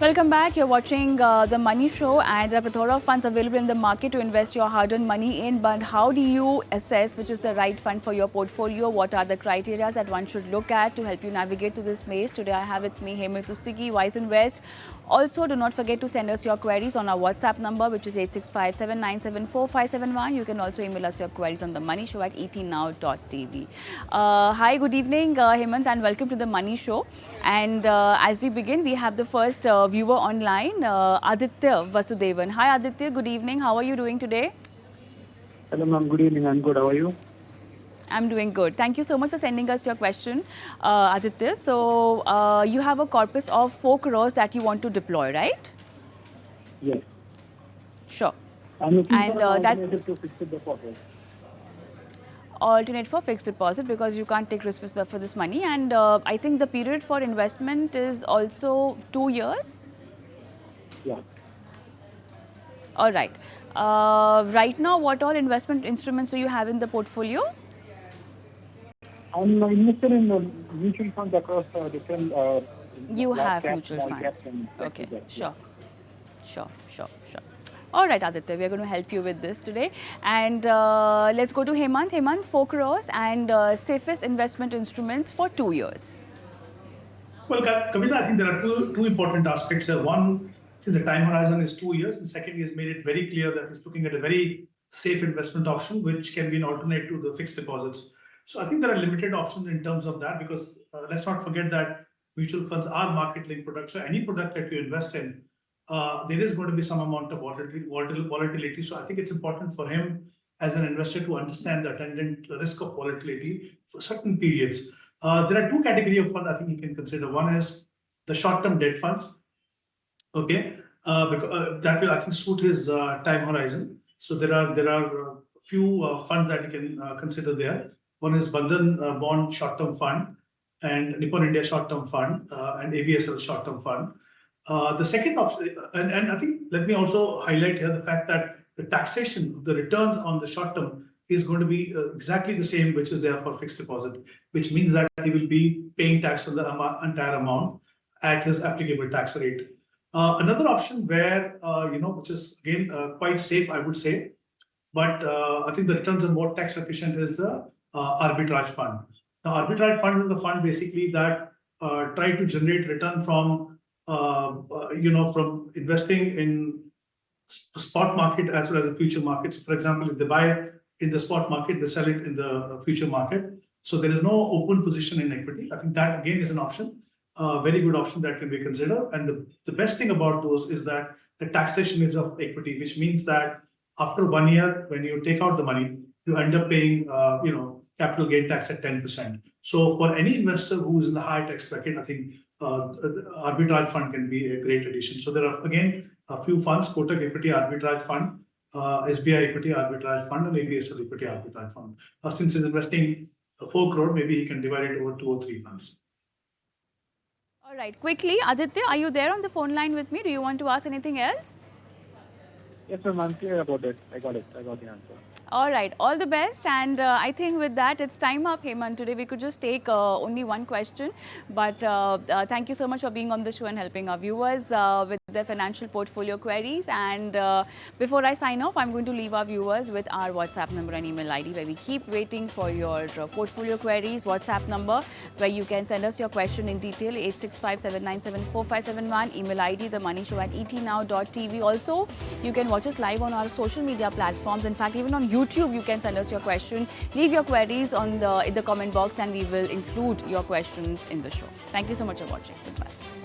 Welcome back. You're watching The Money Show, and there are a plethora of funds available in the market to invest your hard-earned money in. But how do you assess which is the right fund for your portfolio? What are the criteria that one should look at to help you navigate through this maze? Today I have with me Hemant, Rustagi, Wise Invest. Also, do not forget to send us your queries on our WhatsApp number, which is 8657974571. You can also email us your queries on The Money Show at etnow.tv. Hi, good evening, Hemant, and welcome to The Money Show. And as we begin, we have the first viewer online, Aditya Vasudevan. Hi, Aditya. Good evening. How are you doing today? Hello, ma'am. Good evening. I'm good. How are you? I'm doing good. Thank you so much for sending us your question, Aditya. So, you have a corpus of 4 crores that you want to deploy, right? Yes. Sure. I'm looking And, for an that alternative to fixed deposit. alternate for fixed deposit because you can't take risk for this money. And I think the period for investment is also 2 years. Yeah. All right. Right now, what all investment instruments do you have in the portfolio? I'm invested in mutual funds across different You large have caps, mutual small funds. caps, and Okay, flexi caps. sure. Sure. All right, Aditya, we are going to help you with this today. And let's go to Hemant. Hemant, 4 crores and safest investment instruments for 2 years. Well, Kavita, I think there are two important aspects. One, I think the time horizon is 2 years. And second, he has made it very clear that he's looking at a very safe investment option, which can be an alternate to the fixed deposits. So I think there are limited options in terms of that, because let's not forget that mutual funds are market-linked products. So any product that you invest in, there is going to be some amount of volatility. So I think it's important for him as an investor to understand the attendant risk of volatility for certain periods. There are 2 categories of funds I think you can consider. One is the short-term debt funds, okay, because that will actually suit his time horizon. So there are a few funds that you can consider there. One is Bandhan Bond Short-Term Fund and Nippon India Short-Term Fund and ABSL Short-Term Fund. The second option, and I think let me also highlight here the fact that the taxation, the returns on the short term is going to be exactly the same which is there for fixed deposit, which means that he will be paying tax on the entire amount at his applicable tax rate. Another option where, which is again quite safe, I would say, but I think the returns are more tax efficient is the arbitrage fund. Now, arbitrage fund is the fund basically that try to generate return from from investing in spot market as well as the future markets. For example, if they buy in the spot market, they sell it in the future market. So there is no open position in equity. I think that again is an option, a very good option that can be considered. And the best thing about those is that the taxation is of equity, which means that after 1 year, when you take out the money, you end up paying, capital gain tax at 10%. So for any investor who is in the high tax bracket, I think arbitrage fund can be a great addition. So there are again a few funds: Kotak Equity Arbitrage Fund, SBI Equity Arbitrage Fund, and ABSL Equity Arbitrage Fund. Since he's investing 4 crore, maybe he can divide it over 2 or 3 funds. All right, quickly, Aditya, are you there on the phone line with me? Do you want to ask anything else? Yes, ma'am. I'm clear about it. I got it. I got the answer. All right, all the best. And I think with that, it's time up, Hemant. Today we could just take only one question. But thank you so much for being on the show and helping our viewers with their financial portfolio queries. And before I sign off, I'm going to leave our viewers with our WhatsApp number and email ID, where we keep waiting for your portfolio queries. WhatsApp number, where you can send us your question in detail, 8657974571. Email ID, themoneyshow@etnow.tv. Also, you can watch us live on our social media platforms. In fact, even on YouTube, you can send us your question. Leave your queries in the comment box, and we will include your questions in the show. Thank you so much for watching. Goodbye.